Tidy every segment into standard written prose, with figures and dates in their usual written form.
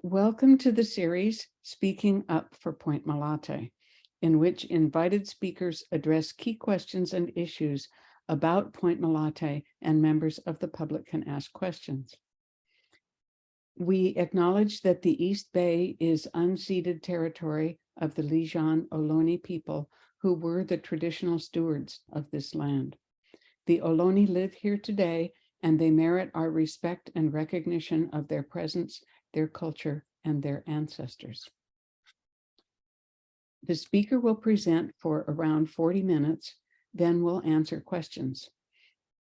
Welcome to the series, Speaking Up for Point Malate, in which invited speakers address key questions and issues about Point Malate, and members of the public can ask questions. We acknowledge that the East Bay is unceded territory of the Lijan Ohlone people, who were the traditional stewards of this land. The Ohlone live here today, and they merit our respect and recognition of their presence, their culture, and their ancestors. The speaker will present for around 40 minutes, then we'll answer questions.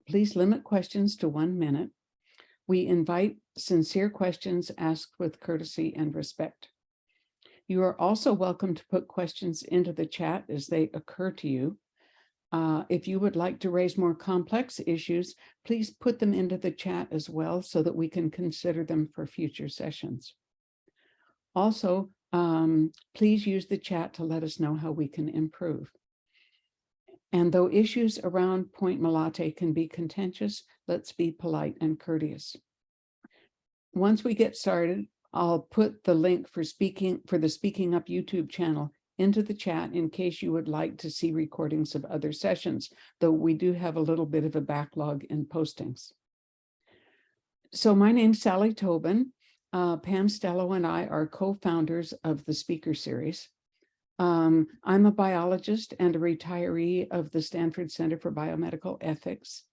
Please limit questions to 1 minute. We invite sincere questions asked with courtesy and respect. You are also welcome to put questions into the chat as they occur to you. If you would like to raise more complex issues, please put them into the chat as well so that we can consider them for future sessions. Also, please use the chat to let us know how we can improve. And though issues around Point Malate can be contentious, let's be polite and courteous. Once we get started, I'll put the link for the Speaking Up YouTube channel into the chat in case you would like to see recordings of other sessions, though we do have a little bit of a backlog in postings. So my name's Sally Tobin. Pam Stello and I are co-founders of the speaker series. I'm a biologist and a retiree of the Stanford Center for Biomedical Ethics.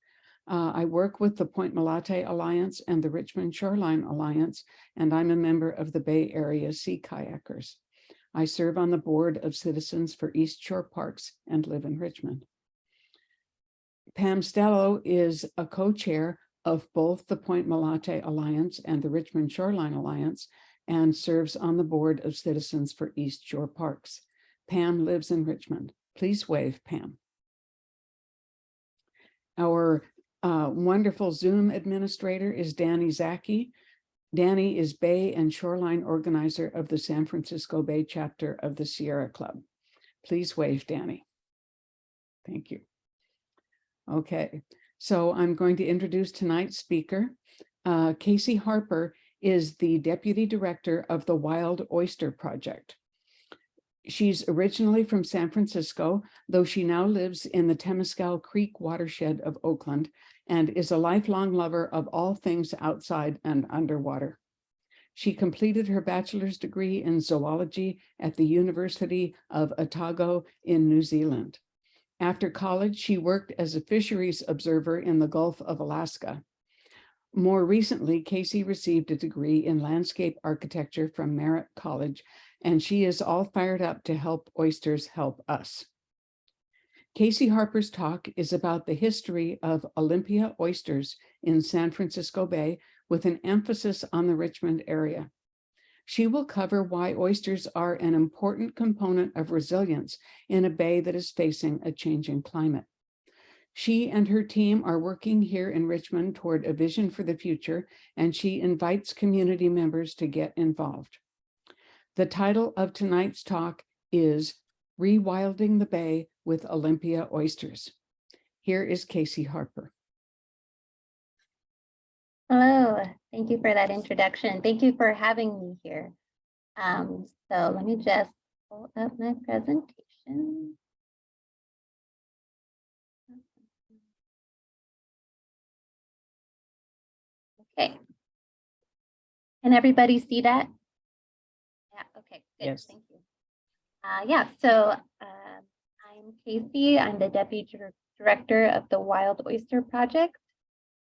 I work with the Point Malate Alliance and the Richmond Shoreline Alliance, and I'm a member of the Bay Area Sea Kayakers. I serve on the board of citizens for East Shore Parks and live in Richmond. Pam Stello is a co-chair of both the Point Malate Alliance and the Richmond Shoreline Alliance, and serves on the board of citizens for East Shore Parks. Pam lives in Richmond. Please wave, Pam. Our wonderful Zoom administrator is Danny Zaki. Danny is Bay and Shoreline organizer of the San Francisco Bay chapter of the Sierra Club. Please wave, Danny. Thank you. Okay, so I'm going to introduce tonight's speaker. Casey Harper is the deputy director of the Wild Oyster Project. She's originally from San Francisco, though she now lives in the Temescal Creek watershed of Oakland, and is a lifelong lover of all things outside and underwater. She completed her bachelor's degree in zoology at the University of Otago in New Zealand. After college, she worked as a fisheries observer in the Gulf of Alaska. More recently, Casey received a degree in landscape architecture from Merritt College, and she is all fired up to help oysters help us. Casey Harper's talk is about the history of Olympia Oysters in San Francisco Bay, with an emphasis on the Richmond area. She will cover why oysters are an important component of resilience in a bay that is facing a changing climate. She and her team are working here in Richmond toward a vision for the future, and she invites community members to get involved. The title of tonight's talk is Rewilding the Bay with Olympia Oysters. Here is Casey Harper. Hello, thank you for that introduction. Thank you for having me here. So let me just pull up my presentation. Okay. Can everybody see that? Yeah, okay, good, Yes. Thank you. Yeah, so I'm Casey. I'm the deputy director of the Wild Oyster Project,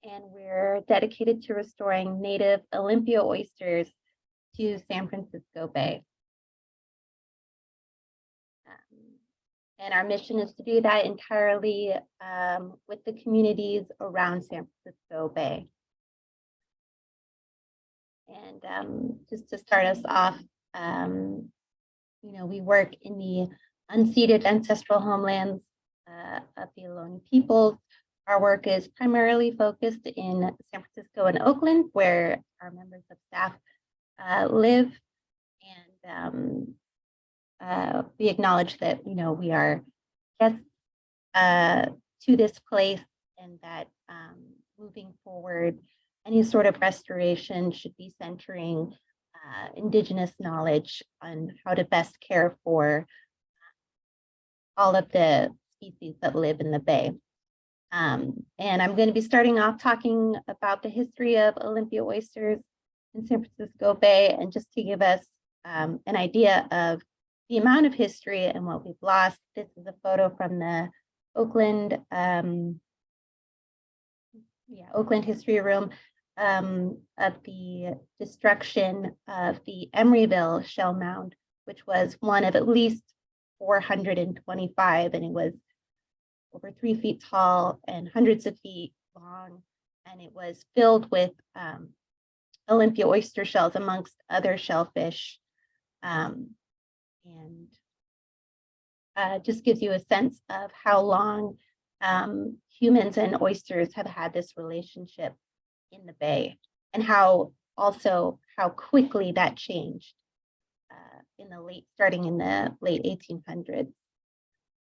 and we're dedicated to restoring native Olympia oysters to San Francisco Bay. And our mission is to do that entirely with the communities around San Francisco Bay. And just to start us off, you know, we work in the unceded ancestral homelands of the Ohlone peoples. Our work is primarily focused in San Francisco and Oakland, where our members of staff live. And we acknowledge that, you know, we are guests to this place, and that moving forward, any sort of restoration should be centering indigenous knowledge on how to best care for all of the species that live in the bay. And I'm going to be starting off talking about the history of Olympia oysters in San Francisco Bay, and just to give us an idea of the amount of history and what we've lost. This is a photo from the Oakland, Oakland History Room of the destruction of the Emeryville shell mound, which was one of at least 425, and it was over 3 feet tall and hundreds of feet long, and it was filled with Olympia oyster shells amongst other shellfish, and just gives you a sense of how long humans and oysters have had this relationship in the bay, and how quickly that changed starting in the late 1800s.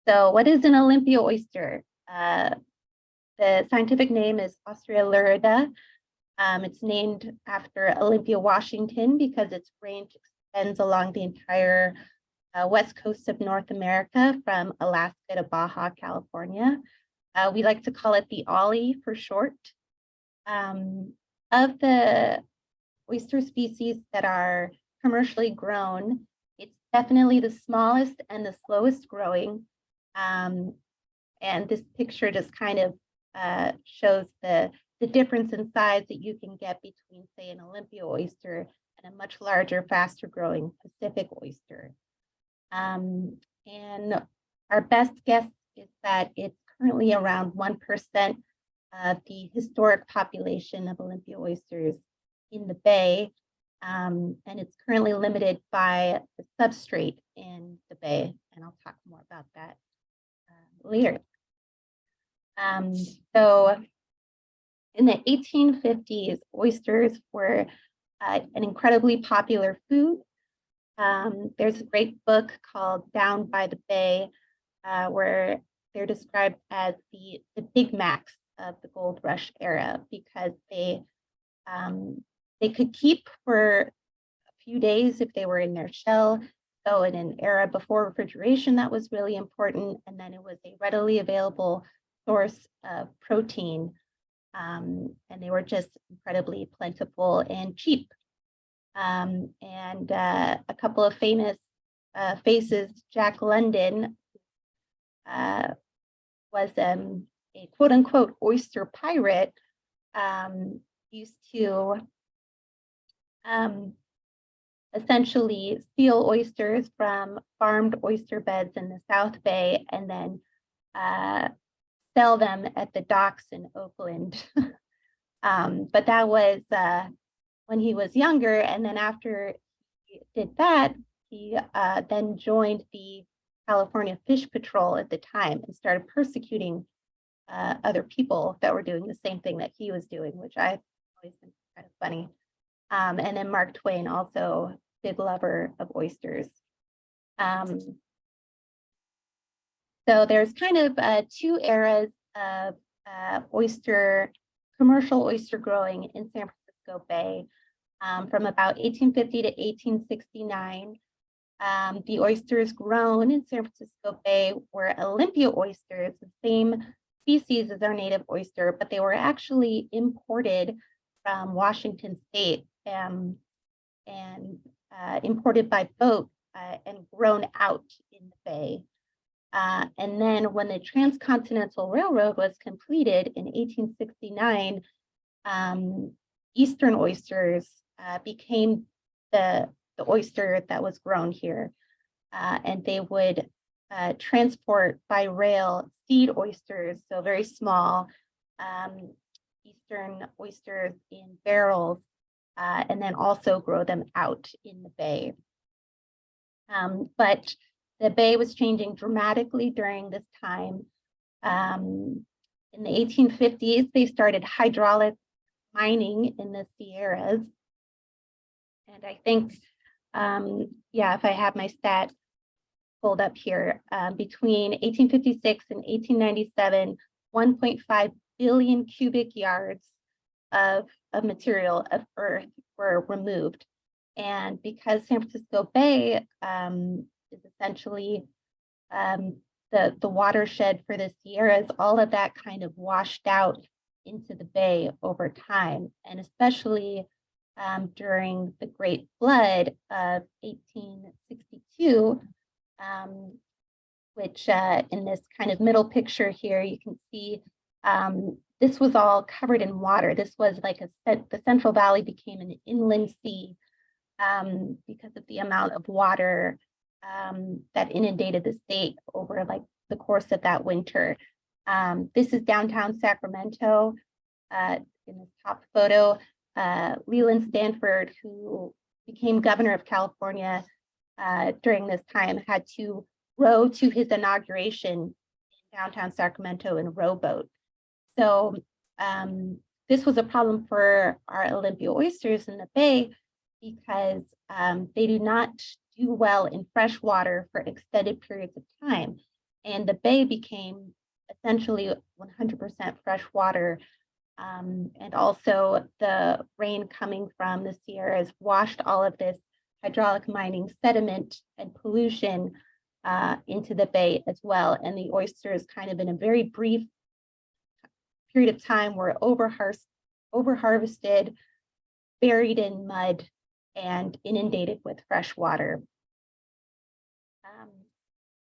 So what is an Olympia oyster? The scientific name is Australurida. It's named after Olympia, Washington, because its range extends along the entire west coast of North America, from Alaska to Baja, California. We like to call it the Ollie for short. Of the oyster species that are commercially grown, it's definitely the smallest and the slowest growing. And this picture just kind of shows the difference in size that you can get between, say, an Olympia oyster and a much larger, faster growing Pacific oyster. And our best guess is that it's currently around 1% of the historic population of Olympia oysters in the bay. And it's currently limited by the substrate in the bay, and I'll talk more about that later. So in the 1850s, oysters were an incredibly popular food. There's a great book called Down by the Bay, where they're described as the Big Macs of the gold rush era, because they could keep for a few days if they were in their shell. So in an era before refrigeration, that was really important. And then it was a readily available source of protein. And they were just incredibly plentiful and cheap. And a couple of famous faces, Jack London was a quote unquote oyster pirate, used to essentially steal oysters from farmed oyster beds in the South Bay, and then sell them at the docks in Oakland. But that was when he was younger, and then after he did that, he then joined the California Fish Patrol at the time and started persecuting other people that were doing the same thing that he was doing, which I always think is kind of funny. And then Mark Twain, also big lover of oysters. So there's kind of two eras of commercial oyster growing in San Francisco Bay. From about 1850 to 1869, the oysters grown in San Francisco Bay were Olympia oysters, the same species as our native oyster, but they were actually imported from Washington State and imported by boat and grown out in the bay. And then when the Transcontinental Railroad was completed in 1869, Eastern oysters became the oyster that was grown here. And they would transport by rail seed oysters, so very small Eastern oysters in barrels, and then also grow them out in the bay. But the bay was changing dramatically during this time. In the 1850s, they started hydraulic mining in the Sierras. And I think, if I have my stat pulled up here, between 1856 and 1897, 1.5 billion cubic yards of material of earth were removed. And because San Francisco Bay is essentially the watershed for the Sierras, all of that kind of washed out into the bay over time, and especially during the Great Flood of 1862, which in this kind of middle picture here, you can see this was all covered in water. This was like the Central Valley became an inland sea because of the amount of water that inundated the state over like the course of that winter. This is downtown Sacramento. In the top photo, Leland Stanford, who became governor of California during this time, had to row to his inauguration in downtown Sacramento in a rowboat. So this was a problem for our Olympia oysters in the bay because they do not do well in fresh water for extended periods of time. And the bay became essentially 100% fresh water. And also the rain coming from the Sierras washed all of this hydraulic mining sediment and pollution into the bay as well. And the oysters kind of in a very brief period of time were over-harvested, buried in mud, and inundated with fresh water.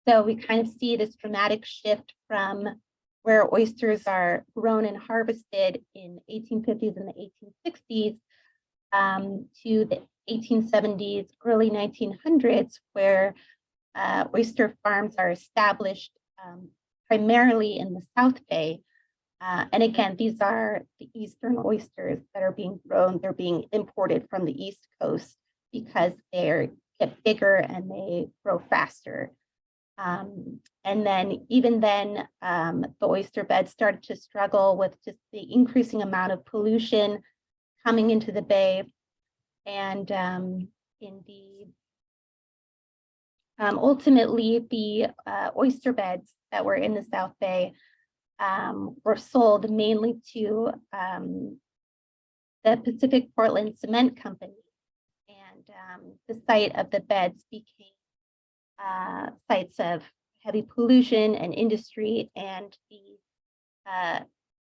So we kind of see this dramatic shift from where oysters are grown and harvested in 1850s and the 1860s to the 1870s, early 1900s, where oyster farms are established primarily in the South Bay. And again, these are the eastern oysters that are being grown. They're being imported from the East Coast because they get bigger and they grow faster. And then even then, the oyster beds started to struggle with just the increasing amount of pollution coming into the bay. And ultimately, the oyster beds that were in the South Bay were sold mainly to the Pacific Portland Cement Company. And the site of the beds became sites of heavy pollution and industry, and the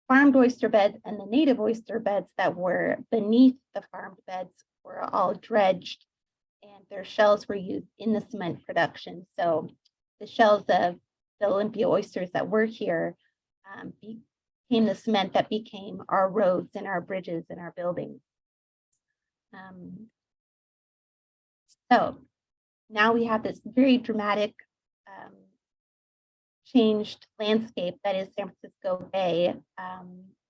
farmed oyster beds and the native oyster beds that were beneath the farmed beds were all dredged, and their shells were used in the cement production. So the shells of the Olympia oysters that were here became the cement that became our roads and our bridges and our buildings. So now we have this very dramatic changed landscape that is San Francisco Bay.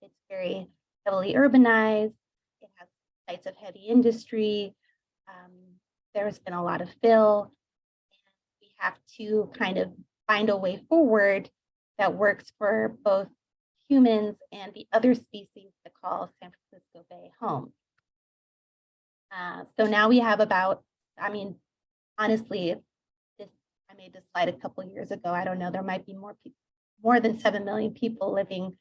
It's very heavily urbanized. It has sites of heavy industry. There's been a lot of fill. And we have to kind of find a way forward that works for both humans and the other species to call San Francisco Bay home. So now we have about, I mean, honestly, I made this slide a couple of years ago. I don't know, there might be more than 7 million people living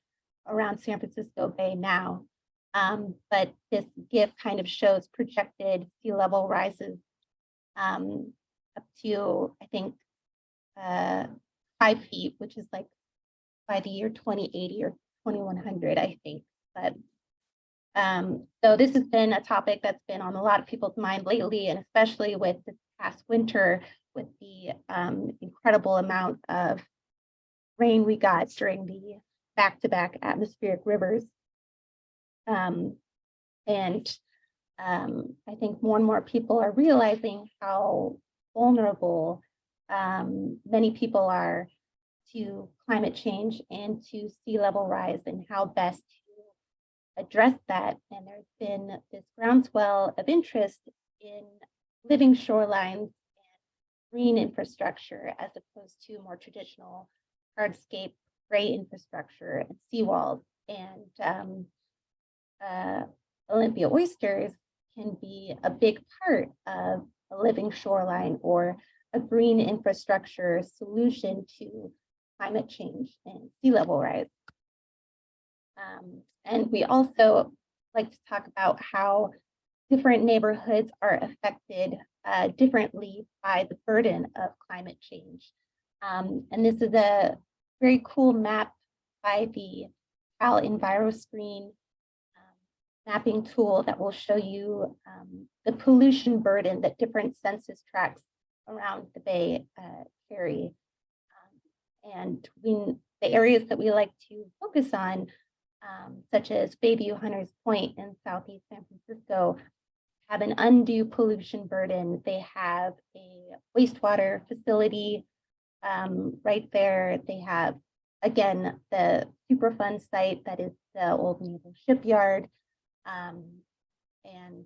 around San Francisco Bay now. But this GIF kind of shows projected sea level rises up to, I think, 5 feet, which is like by the year 2080 or 2100, I think. But so this has been a topic that's been on a lot of people's mind lately, and especially with this past winter, with the incredible amount of rain we got during the back-to-back atmospheric rivers. And I think more and more people are realizing how vulnerable many people are to climate change and to sea level rise, and how best to address that. And there's been this groundswell of interest in living shorelines and green infrastructure as opposed to more traditional hardscape gray infrastructure and seawalls. And Olympia oysters can be a big part of a living shoreline or a green infrastructure solution to climate change and sea level rise. And we also like to talk about how different neighborhoods are affected differently by the burden of climate change. And this is a very cool map by the Cal EnviroScreen mapping tool that will show you the pollution burden that different census tracts around the bay carry. And the areas that we like to focus on, such as Bayview, Hunters Point, and Southeast San Francisco, have an undue pollution burden. They have a wastewater facility right there. They have, again, the Superfund site that is the old naval shipyard. And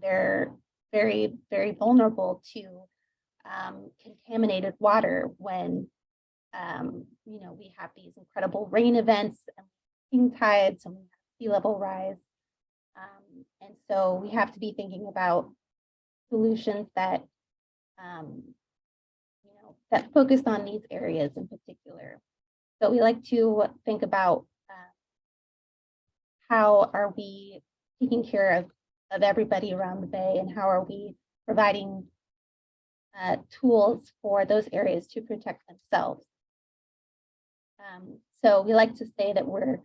they're very, very vulnerable to contaminated water when we have these incredible rain events and king tides and sea level rise. And so we have to be thinking about solutions that that focus on these areas in particular. So we like to think about how are we taking care of everybody around the bay, and how are we providing tools for those areas to protect themselves. So we like to say that we're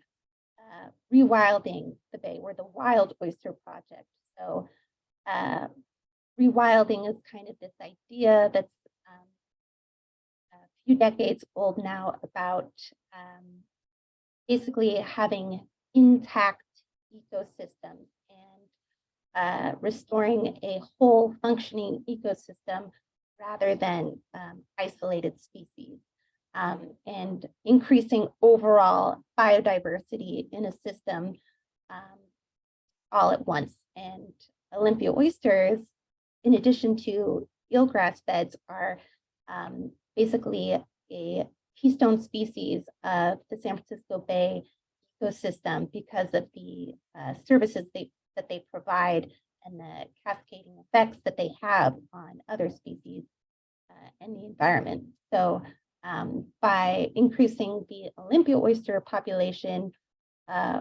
rewilding the bay. We're the Wild Oyster Project. So rewilding is kind of this idea that's a few decades old now about basically having intact ecosystems and restoring a whole functioning ecosystem rather than isolated species, and increasing overall biodiversity in a system all at once. And Olympia oysters, in addition to eelgrass beds, are basically a keystone species of the San Francisco Bay ecosystem because of the services that they provide and the cascading effects that they have on other species and the environment. So by increasing the Olympia oyster population,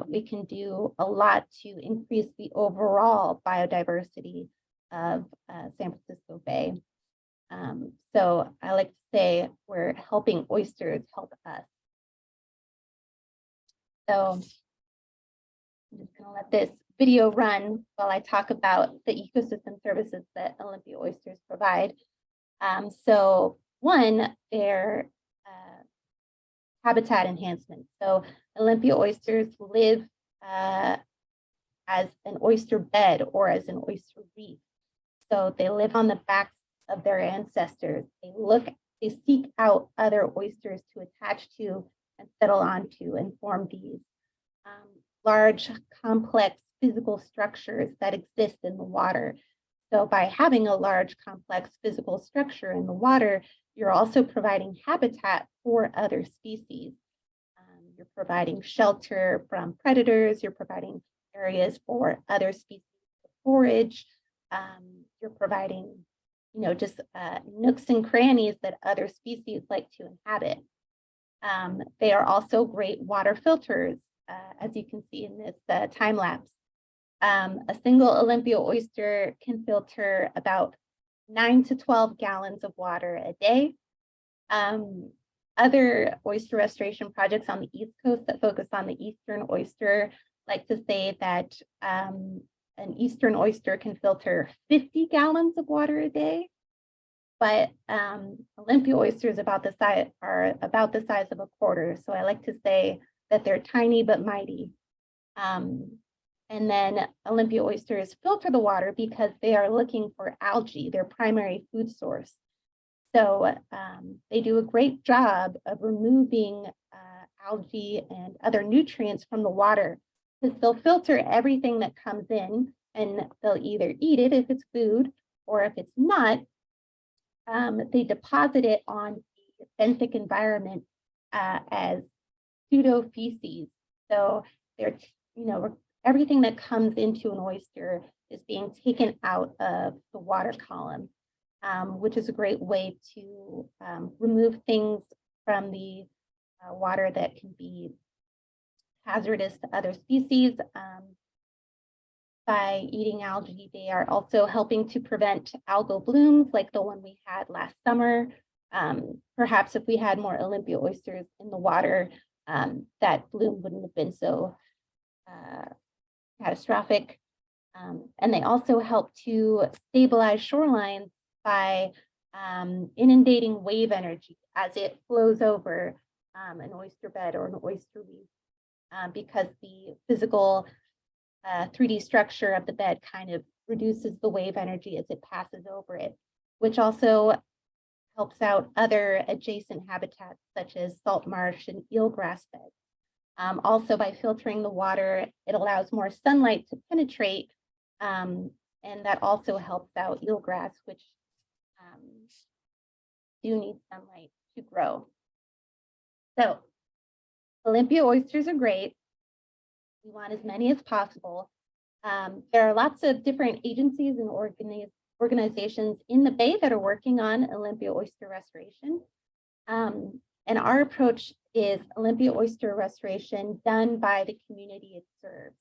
we can do a lot to increase the overall biodiversity of San Francisco Bay. So I like to say we're helping oysters help us. So I'm just going to let this video run while I talk about the ecosystem services that Olympia oysters provide. So one, they're habitat enhancement. So Olympia oysters live as an oyster bed or as an oyster reef. So they live on the backs of their ancestors. They seek out other oysters to attach to and settle onto and form these large, complex physical structures that exist in the water. So by having a large, complex physical structure in the water, you're also providing habitat for other species. You're providing shelter from predators. You're providing areas for other species to forage. You're providing, just nooks and crannies that other species like to inhabit. They are also great water filters, as you can see in this time lapse. A single Olympia oyster can filter about 9 to 12 gallons of water a day. Other oyster restoration projects on the East Coast that focus on the Eastern oyster like to say that an Eastern oyster can filter 50 gallons of water a day. But Olympia oysters are about the size of a quarter. So I like to say that they're tiny but mighty. And then Olympia oysters filter the water because they are looking for algae, their primary food source. So they do a great job of removing algae and other nutrients from the water, because they'll filter everything that comes in, and they'll either eat it if it's food, or if it's not, they deposit it on the benthic environment as pseudo feces. So they're, everything that comes into an oyster is being taken out of the water column, which is a great way to remove things from the water that can be hazardous to other species. by eating algae. They are also helping to prevent algal blooms like the one we had last summer. Perhaps if we had more Olympia oysters in the water, that bloom wouldn't have been so catastrophic. And they also help to stabilize shorelines by inundating wave energy as it flows over an oyster bed or an oyster reef, because the physical 3D structure of the bed kind of reduces the wave energy as it passes over it, which also helps out other adjacent habitats such as salt marsh and eelgrass beds. Also, by filtering the water, it allows more sunlight to penetrate, and that also helps out eelgrass, which do need sunlight to grow. So Olympia oysters are great. We want as many as possible. There are lots of different agencies and organizations in the Bay that are working on Olympia oyster restoration. And our approach is Olympia oyster restoration done by the community it serves.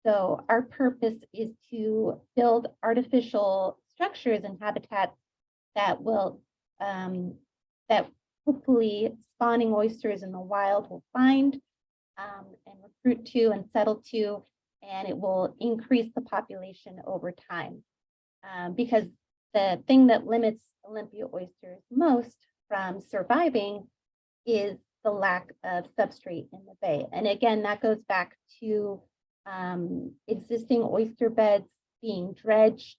So our purpose is to build artificial structures and habitats that will, that hopefully spawning oysters in the wild will find and recruit to and settle to, and it will increase the population over time. Because the thing that limits Olympia oysters most from surviving is the lack of substrate in the bay. And again, that goes back to existing oyster beds being dredged,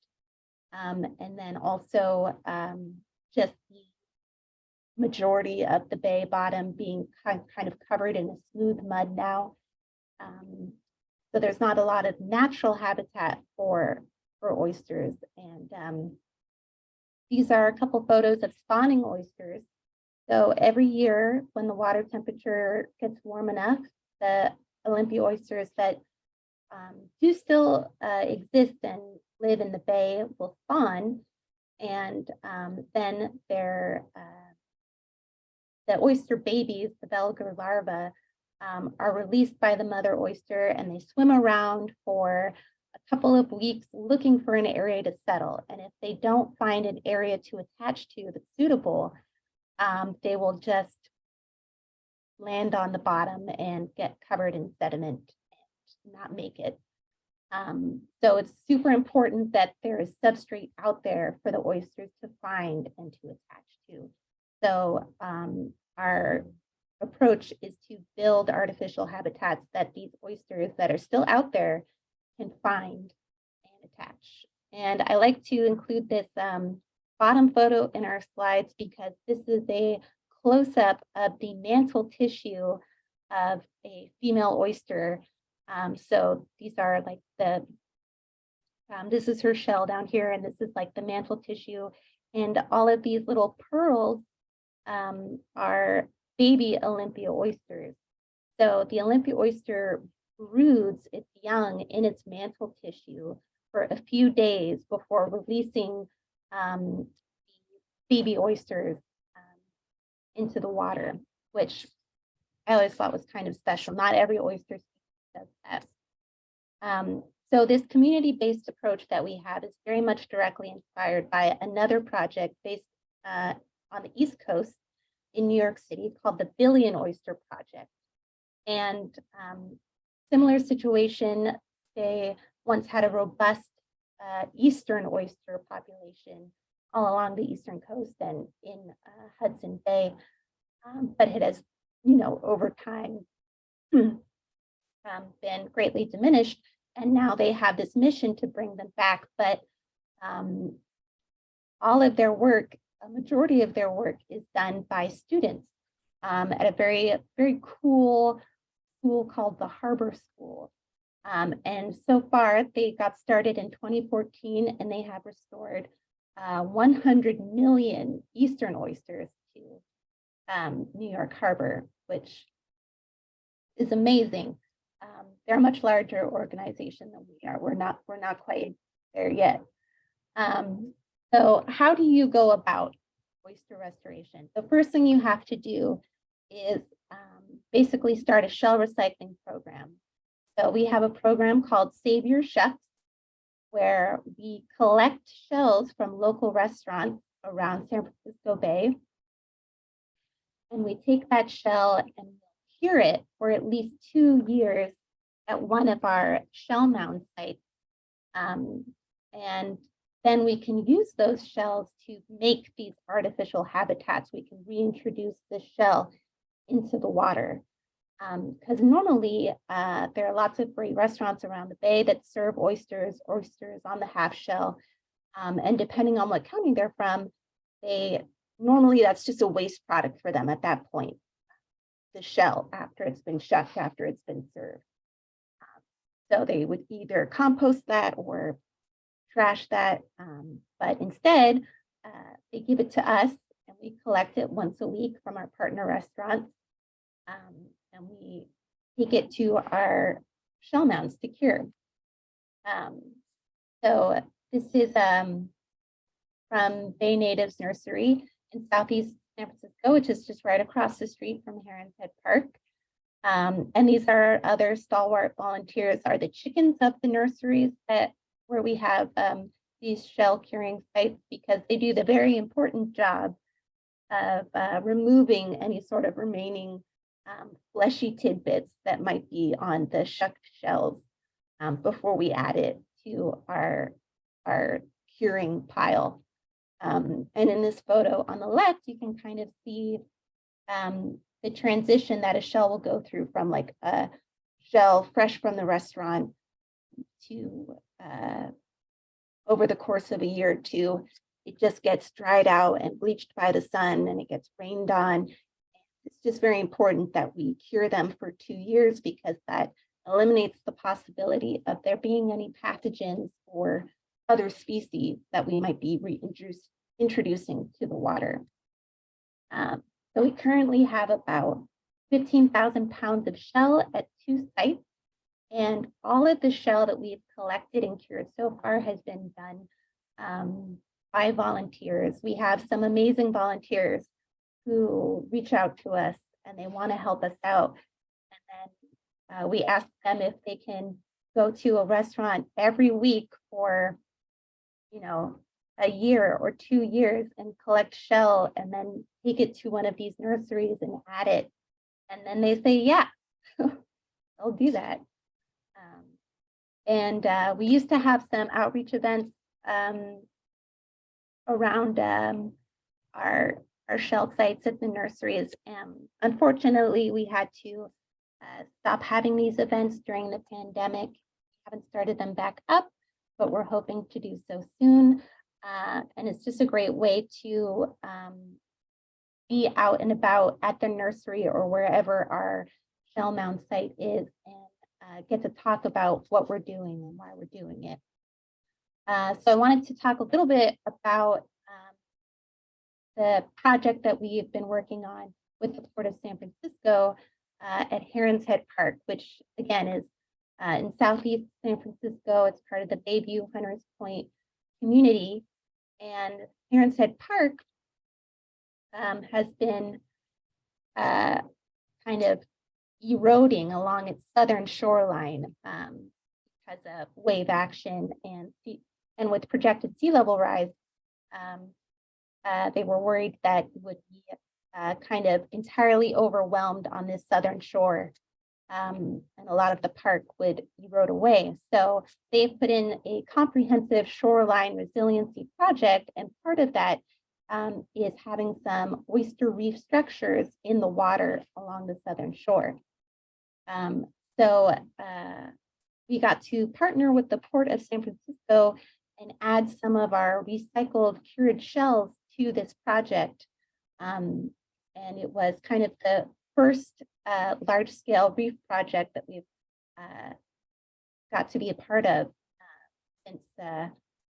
and then also just the majority of the bay bottom being kind of covered in a smooth mud now. So there's not a lot of natural habitat for oysters. And these are a couple photos of spawning oysters. So every year when the water temperature gets warm enough, the Olympia oysters that do still exist and live in the bay will spawn, and then the oyster babies, the Belger larvae, are released by the mother oyster, and they swim around for a couple of weeks looking for an area to settle. And if they don't find an area to attach to that's suitable, they will just land on the bottom and get covered in sediment and not make it. So it's super important that there is substrate out there for the oysters to find and to attach to. So our approach is to build artificial habitats that these oysters that are still out there can find and attach. And I like to include this bottom photo in our slides because this is a close-up of the mantle tissue of a female oyster. So these are like this is her shell down here, and this is like the mantle tissue. And all of these little pearls are baby Olympia oysters. So the Olympia oyster broods its young in its mantle tissue for a few days before releasing the baby oysters into the water, which I always thought was kind of special. Not every oyster does that. So this community-based approach that we have is very much directly inspired by another project based on the East Coast in New York City called the Wild Oyster Project. And similar situation, they once had a robust Eastern oyster population all along the Eastern coast and in Hudson Bay, but it has, over time been greatly diminished. And now they have this mission to bring them back, but all of their work, a majority of their work is done by students at a very, very cool school called the Harper School. And so far, they got started in 2014, and they have restored 100 million Eastern oysters to New York Harbor, which is amazing. They're a much larger organization than we are. We're not quite there yet. So how do you go about oyster restoration? The first thing you have to do is basically start a shell recycling program. So we have a program called Save Your Chefs, where we collect shells from local restaurants around San Francisco Bay. And we take that shell and cure it for at least 2 years at one of our shell mound sites. And then we can use those shells to make these artificial habitats. We can reintroduce the shell into the water. Because normally there are lots of great restaurants around the bay that serve oysters on the half shell. And depending on what county they're from, normally that's just a waste product for them at that point, the shell after it's been shucked, after it's been served. So they would either compost that or trash that, but instead they give it to us and we collect it once a week from our partner restaurants, and we take it to our shell mounds to cure. So this is from Bay Natives Nursery in Southeast San Francisco, which is just right across the street from Heron's Head Park. And these are other stalwart volunteers, are the chickens of the nurseries where we have these shell curing sites, because they do the very important job of removing any sort of remaining fleshy tidbits that might be on the shucked shells before we add it to our curing pile. And in this photo on the left, you can kind of see the transition that a shell will go through from like a shell fresh from the restaurant to over the course of a year or two, it just gets dried out and bleached by the sun and it gets rained on. It's just very important that we cure them for 2 years, because that eliminates the possibility of there being any pathogens or other species that we might be introducing to the water. So we currently have about 15,000 pounds of shell at 2 sites, and all of the shell that we've collected and cured so far has been done by volunteers. We have some amazing volunteers who reach out to us and they want to help us out. And then we ask them if they can go to a restaurant every week for, a year or 2 years and collect shell and then take it to one of these nurseries and add it. And then they say, yeah, I'll do that. And we used to have some outreach events around our shell sites at the nurseries. Unfortunately, we had to stop having these events during the pandemic. We haven't started them back up, but we're hoping to do so soon. And it's just a great way to be out and about at the nursery or wherever our shell mound site is, and get to talk about what we're doing and why we're doing it. So I wanted to talk a little bit about the project that we've been working on with the Port of San Francisco at Heron's Head Park, which again is in Southeast San Francisco. It's part of the Bayview Hunters Point community. And Heron's Head Park has been kind of eroding along its southern shoreline because of wave action and with projected sea level rise. They were worried that it would be kind of entirely overwhelmed on this southern shore, and a lot of the park would erode away. So they've put in a comprehensive shoreline resiliency project, and part of that is having some oyster reef structures in the water along the southern shore. So we got to partner with the Port of San Francisco and add some of our recycled cured shells to this project. And it was kind of the first large-scale reef project that we've got to be a part of since the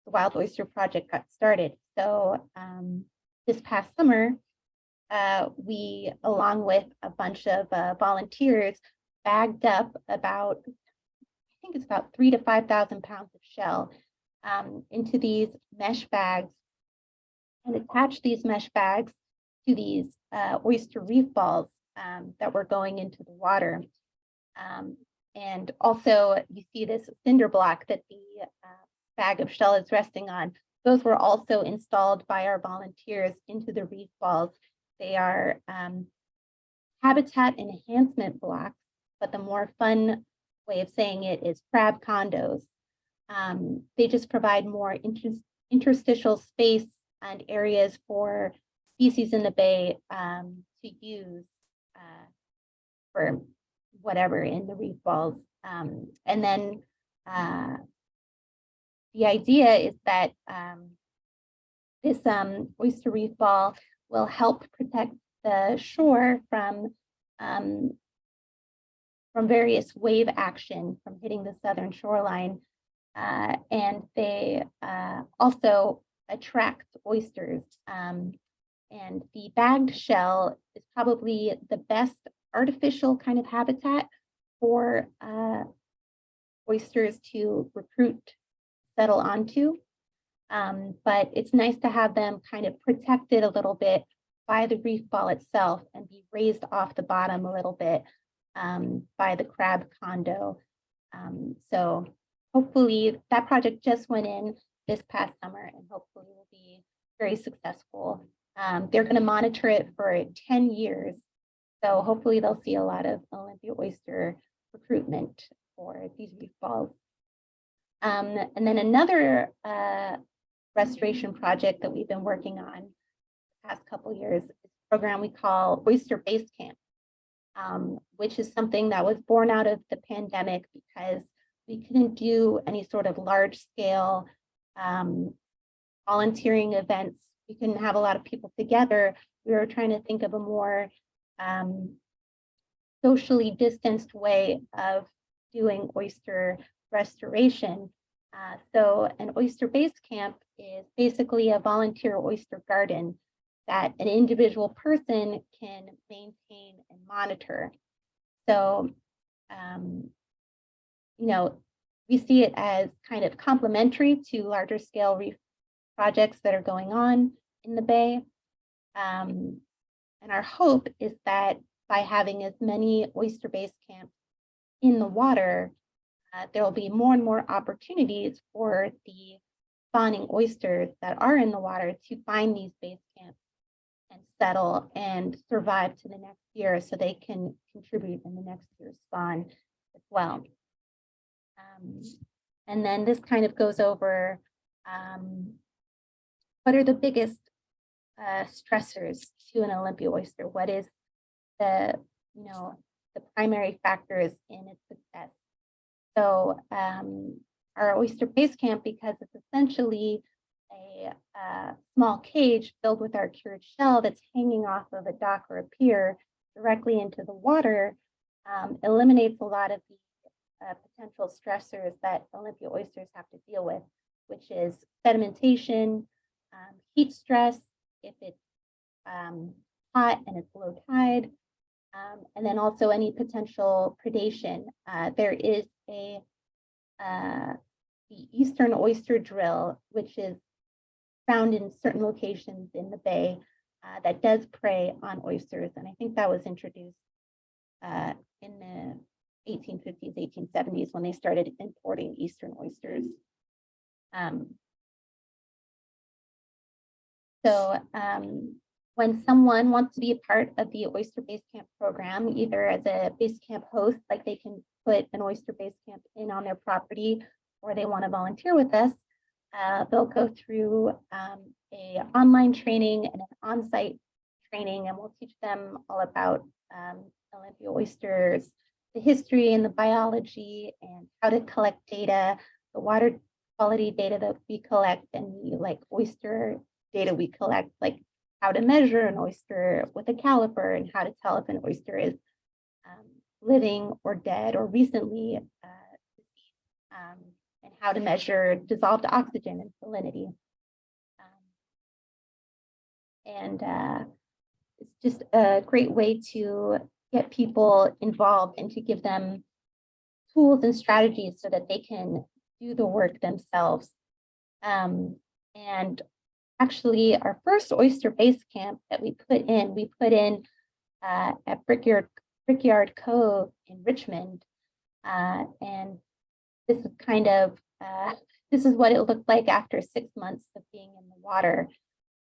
Wild Oyster Project got started. So this past summer, we, along with a bunch of volunteers, bagged up about, I think it's about 3,000 to 5,000 pounds of shell into these mesh bags, and attached these mesh bags to these oyster reef balls that were going into the water. And also you see this cinder block that the bag of shell is resting on. Those were also installed by our volunteers into the reef balls. They are habitat enhancement blocks, but the more fun way of saying it is crab condos. They just provide more interstitial space and areas for species in the bay to use for whatever in the reef balls. And then the idea is that this oyster reef ball will help protect the shore from various wave action from hitting the southern shoreline. And they also attract oysters. And the bagged shell is probably the best artificial kind of habitat for oysters to recruit, settle onto. But it's nice to have them kind of protected a little bit by the reef ball itself and be raised off the bottom a little bit by the crab condo. So hopefully that project just went in this past summer and hopefully will be very successful. They're going to monitor it for 10 years. So hopefully they'll see a lot of Olympia oyster recruitment for these reef balls. And then another restoration project that we've been working on the past couple of years is a program we call Oyster Base Camp, which is something that was born out of the pandemic because we couldn't do any sort of large scale volunteering events. We couldn't have a lot of people together. We were trying to think of a more socially distanced way of doing oyster restoration. So an oyster base camp is basically a volunteer oyster garden that an individual person can maintain and monitor. So, you know, we see it as kind of complementary to larger scale reef projects that are going on in the bay. And our hope is that by having as many oyster base camps in the water, there will be more and more opportunities for the spawning oysters that are in the water to find these base camps and settle and survive to the next year so they can contribute in the next year's spawn as well. And then this kind of goes over what are the biggest stressors to an Olympia oyster? What is the primary factors in its success? So our oyster base camp, because it's essentially a small cage filled with our cured shell that's hanging off of a dock or a pier directly into the water, eliminates a lot of the potential stressors that Olympia oysters have to deal with, which is sedimentation, heat stress, if it's hot and it's low tide, and then also any potential predation. There is the Eastern oyster drill, which is found in certain locations in the bay that does prey on oysters. And I think that was introduced in the 1850s, 1870s when they started importing Eastern oysters. When someone wants to be a part of the Oyster Base Camp program, either as a base camp host, like they can put an oyster base camp in on their property, or they want to volunteer with us, they'll go through a online training and an on-site training, and we'll teach them all about Olympia oysters, the history and the biology, and how to collect data, the water quality data that we collect, and the oyster data we collect, like how to measure an oyster with a caliper and how to tell if an oyster is living or dead or recently and how to measure dissolved oxygen and salinity. It's just a great way to get people involved and to give them tools and strategies so that they can do the work themselves. And actually, our first oyster base camp that we put in at Brickyard Cove in Richmond. And this is kind of this is what it looked like after 6 months of being in the water.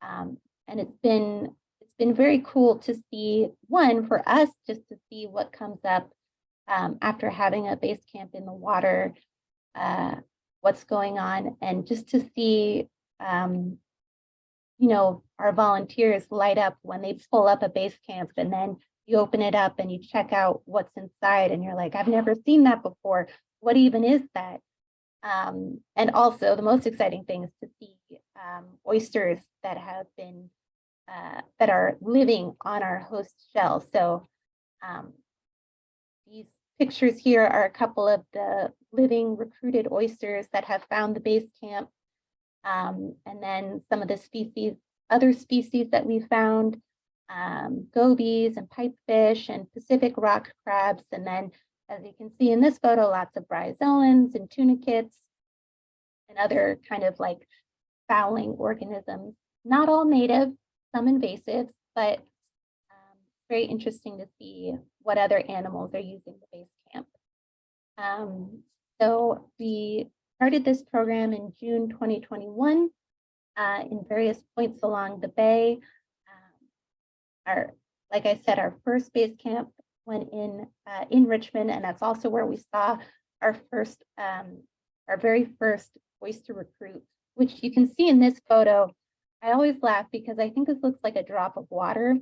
And it's been very cool to see, one, for us, just to see what comes up after having a base camp in the water, what's going on, and just to see, our volunteers light up when they pull up a base camp, and then you open it up and you check out what's inside, and you're like, I've never seen that before. What even is that? And also the most exciting thing is to see oysters that have been that are living on our host shell. So these pictures here are a couple of the living recruited oysters that have found the base camp. And then some of the other species that we found, gobies and pipefish and Pacific rock crabs. And then, as you can see in this photo, lots of bryozoans and tunicates and other kind of like fouling organisms. Not all native, some invasive, but very interesting to see what other animals are using the base camp. So we started this program in June 2021 in various points along the bay. Like I said, our first base camp went in Richmond, and that's also where we saw our very first oyster recruit, which you can see in this photo. I always laugh because I think this looks like a drop of water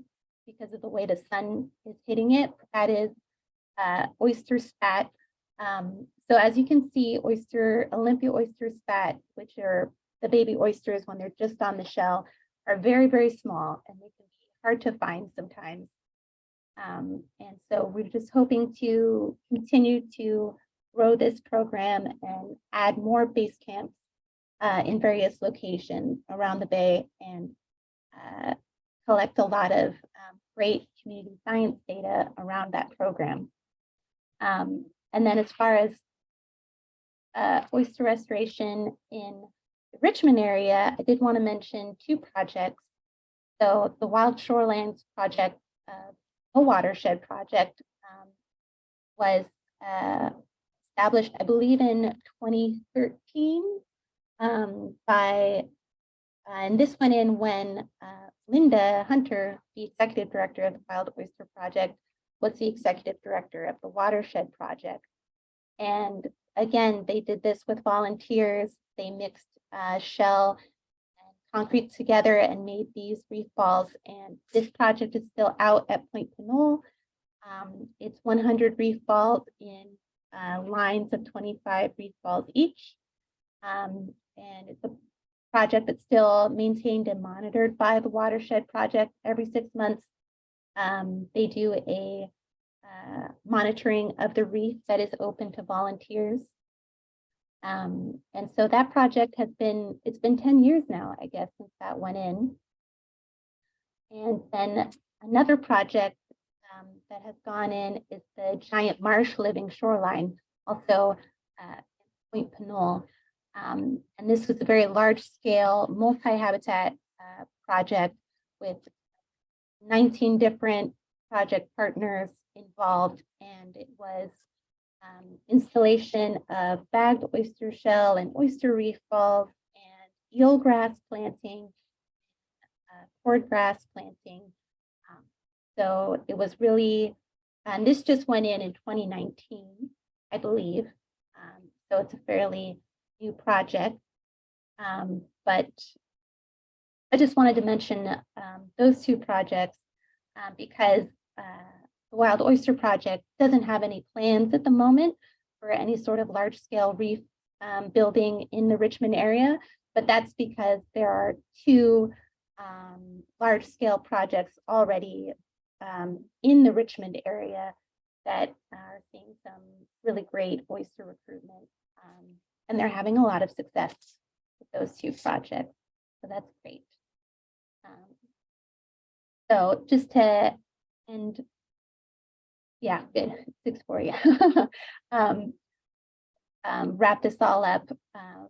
because of the way the sun is hitting it. That is oyster spat. So as you can see, Olympia oyster spat, which are the baby oysters when they're just on the shell, are very, very small, and they can be hard to find sometimes. And so we're just hoping to continue to grow this program and add more base camps in various locations around the bay, and collect a lot of great community science data around that program. And then as far as oyster restoration in the Richmond area, I did want to mention two projects. So the Wild Shorelines project, a watershed project, was established, I believe, in 2013 and this went in when Linda Hunter, the executive director of the Wild Oyster Project, was the executive director of the Watershed Project. And again, they did this with volunteers. They mixed shell and concrete together and made these reef balls. And this project is still out at Point Pinole. It's 100 reef balls in lines of 25 reef balls each. And it's a project that's still maintained and monitored by the Watershed Project every 6 months. They do a monitoring of the reef that is open to volunteers. And so that project it's been 10 years now, I guess, since that went in. And then another project that has gone in is the giant Marsh living shoreline, also Point Pinole. And this was a very large scale multi-habitat project with 19 different project partners involved, and it was installation of bagged oyster shell and oyster reef balls and eelgrass planting, cordgrass planting. So it was really, and this just went in 2019, I believe. So it's a fairly new project, but I just wanted to mention those two projects because the Wild Oyster Project doesn't have any plans at the moment for any sort of large-scale reef building in the Richmond area, but that's because there are two large-scale projects already in the Richmond area that are seeing some really great oyster recruitment, and they're having a lot of success with those two projects, so that's great. So just to end, yeah, good, 6:40. Wrap this all up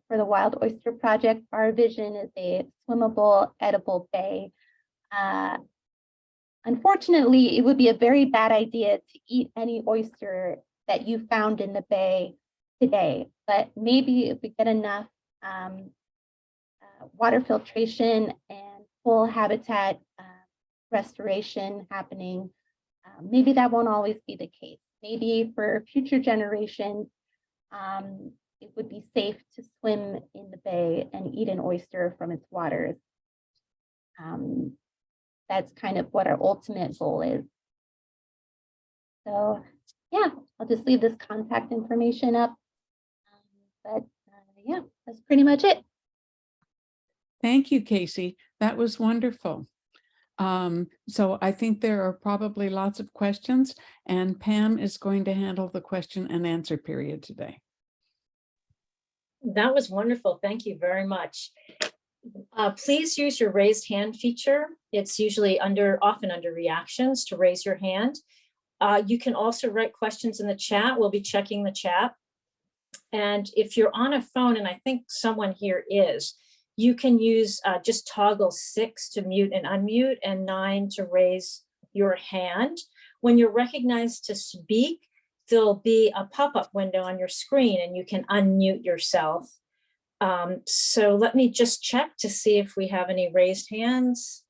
for the Wild Oyster Project. Our vision is a swimmable, edible bay. Unfortunately, it would be a very bad idea to eat any oyster that you found in the bay today, but maybe if we get enough water filtration and full habitat restoration happening, maybe that won't always be the case. Maybe for future generations, it would be safe to swim in the bay and eat an oyster from its waters. That's kind of what our ultimate goal is. So yeah, I'll just leave this contact information up. Yeah, that's pretty much it. Thank you, Casey. That was wonderful. So I think there are probably lots of questions, and Pam is going to handle the question and answer period today. That was wonderful. Thank you very much. Please use your raised hand feature. It's usually often under reactions to raise your hand. You can also write questions in the chat. We'll be checking the chat. And if you're on a phone, and I think someone here is, you can use just toggle 6 to mute and unmute and 9 to raise your hand. When you're recognized to speak, there'll be a pop-up window on your screen and you can unmute yourself. So let me just check to see if we have any raised hands.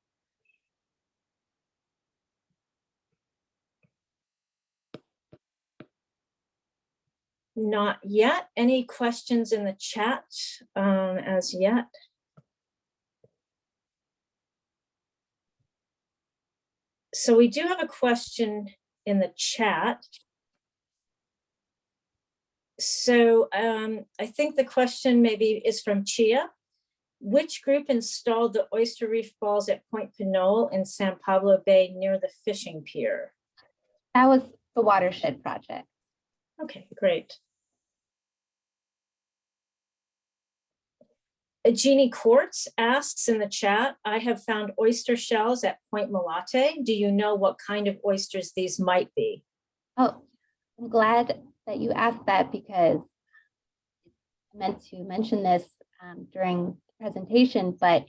Not yet. Any questions in the chat as yet? So we do have a question in the chat. So I think the question maybe is from Chia. Which group installed the oyster reef balls at Point Pinole in San Pablo Bay near the fishing pier? That was the Watershed Project. Okay, great. Jeannie Quartz asks in the chat, I have found oyster shells at Point Malate. Do you know what kind of oysters these might be? Oh, I'm glad that you asked that, because I meant to mention this during the presentation, but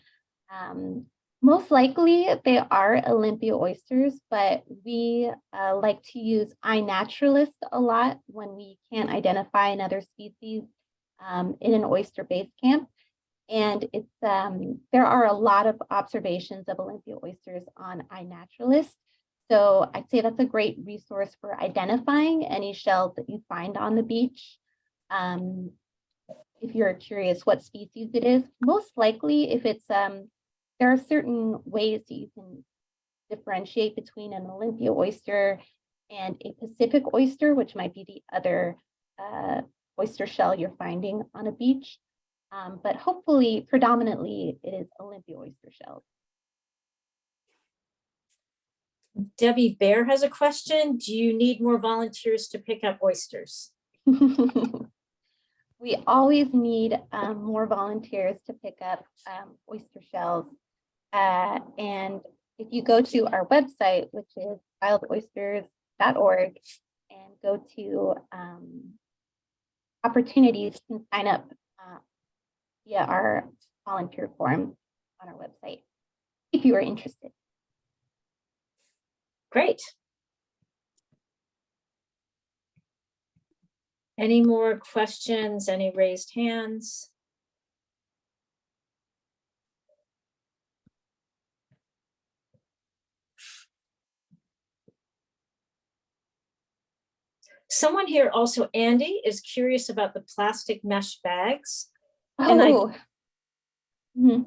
most likely they are Olympia oysters, but we like to use iNaturalist a lot when we can't identify another species in an oyster base camp. And it's there are a lot of observations of Olympia oysters on iNaturalist. So I'd say that's a great resource for identifying any shells that you find on the beach. If you're curious what species it is, most likely if it's, there are certain ways that you can differentiate between an Olympia oyster and a Pacific oyster, which might be the other oyster shell you're finding on a beach. But hopefully, predominantly, it is Olympia oyster shells. Debbie Bear has a question. Do you need more volunteers to pick up oysters? We always need more volunteers to pick up oyster shells. And if you go to our website, which is wildoysters.org, and go to opportunities, you can sign up via our volunteer form on our website if you are interested. Great. Any more questions? Any raised hands? Someone here also, Andy, is curious about the plastic mesh bags. Oh. And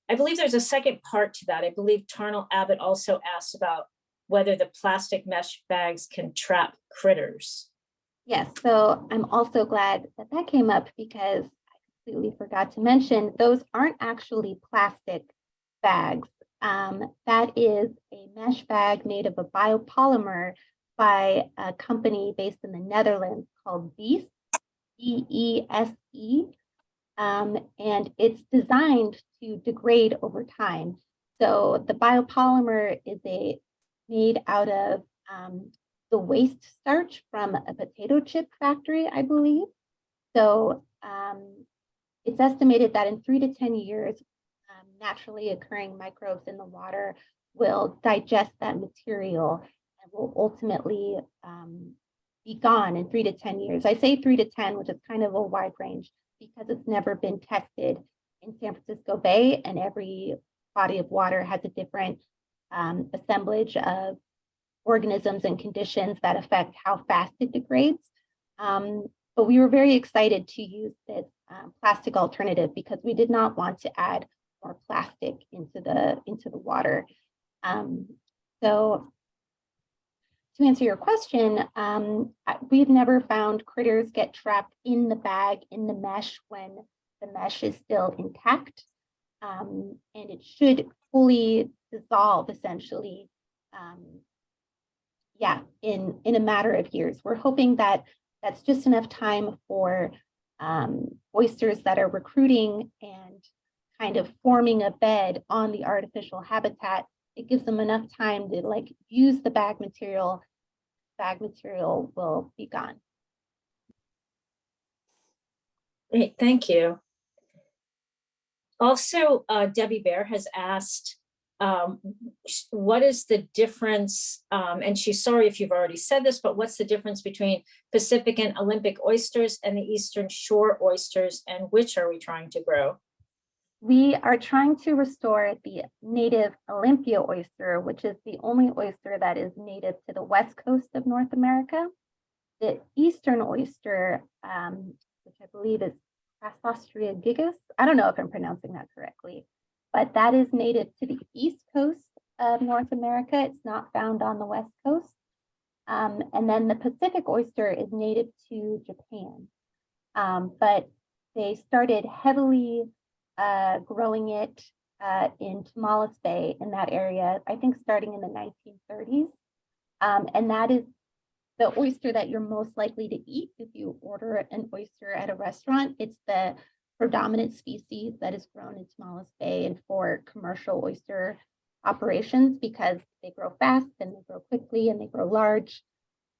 I believe there's a second part to that. I believe Tarnell Abbott also asked about whether the plastic mesh bags can trap critters. Yes, so I'm also glad that that came up, because I completely forgot to mention those aren't actually plastic bags. That is a mesh bag made of a biopolymer by a company based in the Netherlands called Beese, B-E-S-E. And it's designed to degrade over time. So the biopolymer is made out of the waste starch from a potato chip factory, I believe. So it's estimated that in 3 to 10 years, naturally occurring microbes in the water will digest that material and will ultimately be gone in 3 to 10 years. I say 3 to 10, which is kind of a wide range. because it's never been tested in San Francisco Bay, and every body of water has a different assemblage of organisms and conditions that affect how fast it degrades. But we were very excited to use this plastic alternative because we did not want to add more plastic into the water. So to answer your question, we've never found critters get trapped in the bag, in the mesh, when the mesh is still intact. And it should fully dissolve, essentially, in a matter of years. We're hoping that that's just enough time for oysters that are recruiting and kind of forming a bed on the artificial habitat. It gives them enough time to like use the bag material. Bag material will be gone. Great, thank you. Also, Debbie Bear has asked, what is the difference, and she's sorry if you've already said this, but what's the difference between Pacific and Olympic oysters and the Eastern Shore oysters, and which are we trying to grow? We are trying to restore the native Olympia oyster, which is the only oyster that is native to the west coast of North America. The Eastern oyster, which I believe is Crassostria gigas, I don't know if I'm pronouncing that correctly, but that is native to the east coast of North America. It's not found on the west coast. And then the Pacific oyster is native to Japan. But they started heavily growing it in Tomales Bay, in that area, I think starting in the 1930s. And that is the oyster that you're most likely to eat if you order an oyster at a restaurant. It's the predominant species that is grown in Tomales Bay and for commercial oyster operations because they grow fast and they grow quickly and they grow large.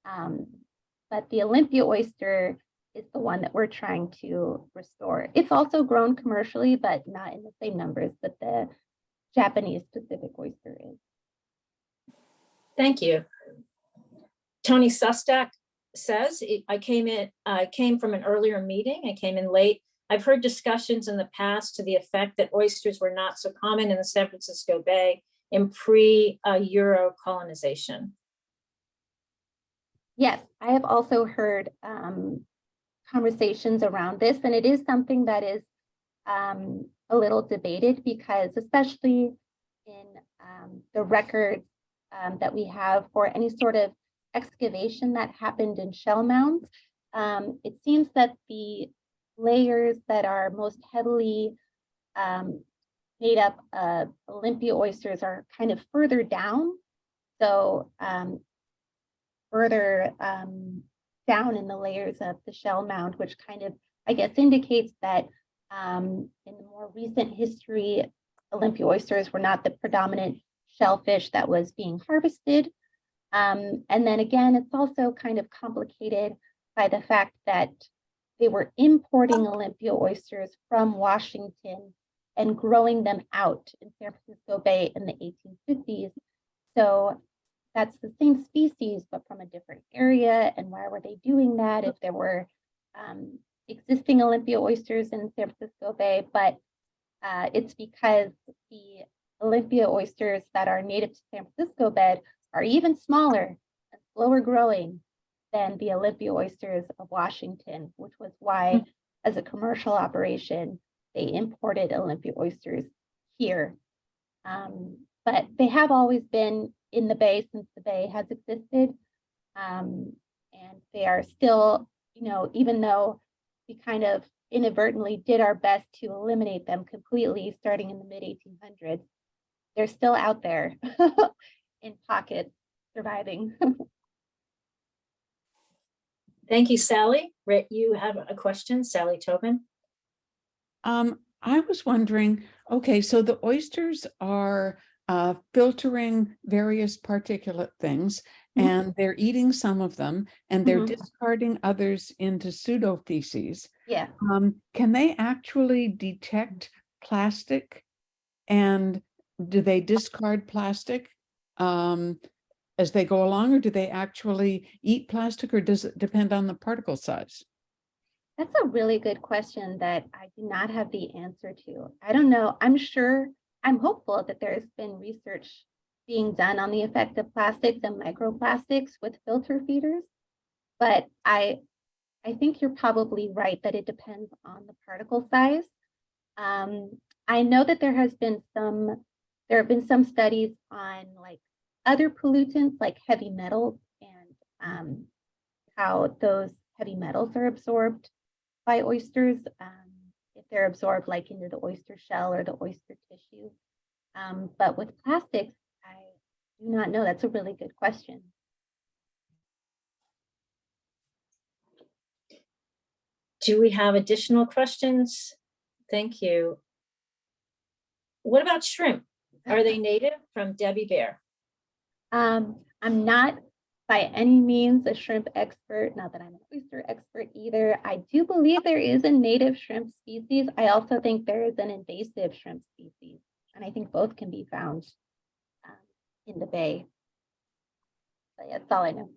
But the Olympia oyster is the one that we're trying to restore. It's also grown commercially, but not in the same numbers that the Japanese Pacific oyster is. Thank you. Tony Sustak says, I came from an earlier meeting. I came in late. I've heard discussions in the past to the effect that oysters were not so common in the San Francisco Bay in pre-Euro colonization. Yes, I have also heard conversations around this, and it is something that is a little debated because especially in the records that we have for any sort of excavation that happened in shell mounds, it seems that the layers that are most heavily made up of Olympia oysters are kind of further down. So further down in the layers of the shell mound, which kind of, I guess, indicates that in the more recent history, Olympia oysters were not the predominant shellfish that was being harvested. And then again, it's also kind of complicated by the fact that they were importing Olympia oysters from Washington and growing them out in San Francisco Bay in the 1850s. So that's the same species, but from a different area. And why were they doing that if there were existing Olympia oysters in San Francisco Bay? But it's because the Olympia oysters that are native to San Francisco Bay are even smaller and slower growing than the Olympia oysters of Washington, which was why, as a commercial operation, they imported Olympia oysters here. But they have always been in the bay since the bay has existed. And they are still, even though we kind of inadvertently did our best to eliminate them completely starting in the mid-1800s, they're still out there in pockets surviving. Thank you, Sally. Rick, you have a question, Sally Tobin. I was wondering, okay, so the oysters are filtering various particulate things, and they're eating some of them, and they're discarding others into pseudofeces. Yeah. Can they actually detect plastic, and do they discard plastic as they go along, or do they actually eat plastic, or does it depend on the particle size? That's a really good question that I do not have the answer to. I don't know. I'm hopeful that there's been research being done on the effect of plastics and microplastics with filter feeders. But I think you're probably right that it depends on the particle size. I know that there have been some studies on like other pollutants like heavy metals and how those heavy metals are absorbed by oysters, if they're absorbed like into the oyster shell or the oyster tissue. But with plastics, I do not know. That's a really good question. Do we have additional questions? Thank you. What about shrimp? Are they native? From Debbie Bear. I'm not by any means a shrimp expert, not that I'm an oyster expert either. I do believe there is a native shrimp species. I also think there is an invasive shrimp species, and I think both can be found in the bay. But yeah, that's all I know.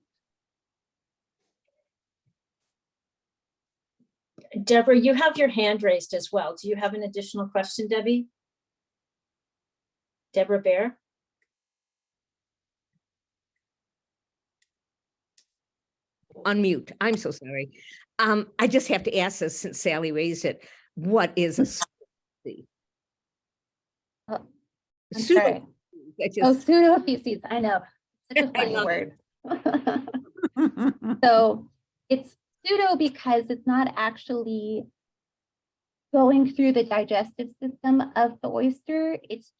Deborah, you have your hand raised as well. Do you have an additional question, Debbie? Deborah Bear? Unmute. I'm so sorry. I just have to ask this since Sally raised it. What is a species? Oh, I'm sorry. Pseudospecies. I know. Such a funny word. So it's pseudo because it's not actually going through the digestive system of the oyster. It's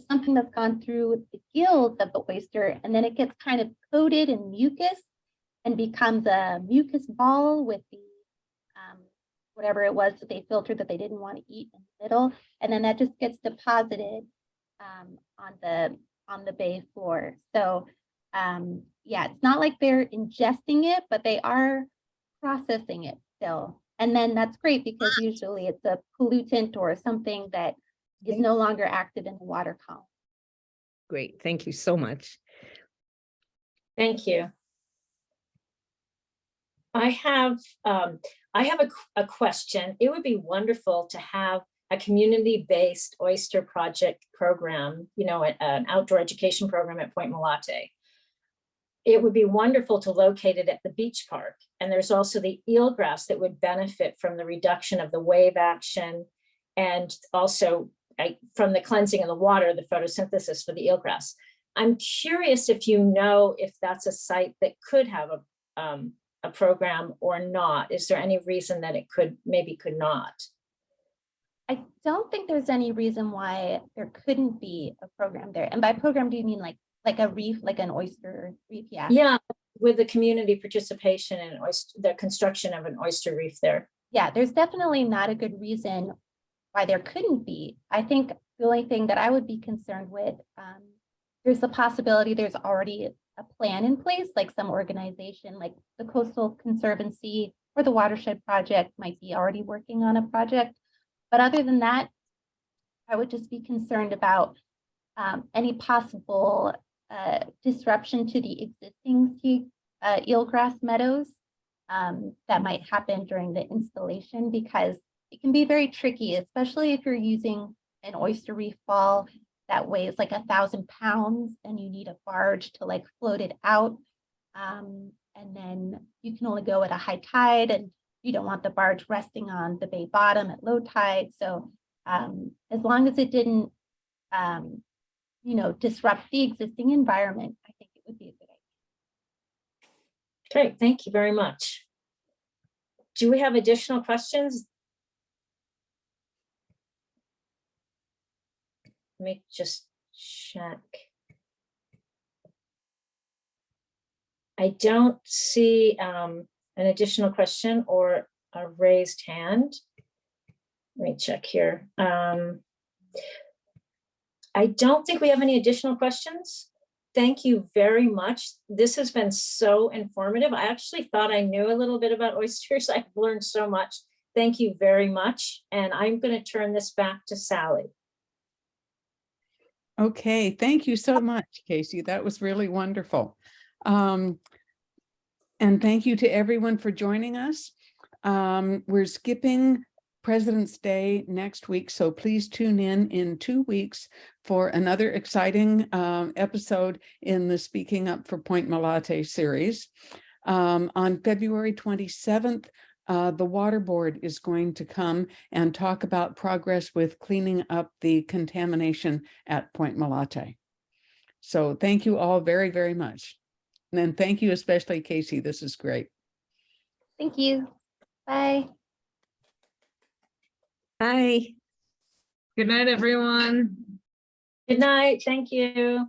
something that's gone through the gills of the oyster, and then it gets kind of coated in mucus and becomes a mucus ball with the whatever it was that they filtered that they didn't want to eat in the middle, and then that just gets deposited on the bay floor. So yeah, it's not like they're ingesting it, but they are processing it still. And then that's great because usually it's a pollutant or something that is no longer active in the water column. Great. Thank you so much. Thank you. I have a question. It would be wonderful to have a community-based oyster project program, you know, an outdoor education program at Point Malate. It would be wonderful to locate it at the beach park. And there's also the eelgrass that would benefit from the reduction of the wave action, and also from the cleansing of the water, the photosynthesis for the eelgrass. I'm curious if you know if that's a site that could have a program or not. Is there any reason that it could not? I don't think there's any reason why there couldn't be a program there. And by program, do you mean like a reef, like an oyster reef? Yeah. Yeah, with the community participation and the construction of an oyster reef there. Yeah, there's definitely not a good reason why there couldn't be. I think the only thing that I would be concerned with, there's the possibility there's already a plan in place, like some organization like the Coastal Conservancy or the Watershed Project might be already working on a project. But other than that, I would just be concerned about any possible disruption to the existing eelgrass meadows that might happen during the installation, because it can be very tricky, especially if you're using an oyster reef ball that weighs like 1,000 pounds and you need a barge to like float it out. And then you can only go at a high tide, and you don't want the barge resting on the bay bottom at low tide. So as long as it didn't, disrupt the existing environment, I think it would be a good idea. Great, thank you very much. Do we have additional questions? Let me just check. I don't see an additional question or a raised hand. Let me check here. I don't think we have any additional questions. Thank you very much. This has been so informative. I actually thought I knew a little bit about oysters. I've learned so much. Thank you very much. And I'm going to turn this back to Sally. Okay, thank you so much, Casey. That was really wonderful. And thank you to everyone for joining us. We're skipping President's Day next week, so please tune in 2 weeks for another exciting episode in the Speaking Up for Point Malate series. On February 27th, the Water Board is going to come and talk about progress with cleaning up the contamination at Point Malate. So thank you all very, very much. And then thank you especially, Casey. This is great. Thank you. Bye. Bye. Good night, everyone. Good night. Thank you.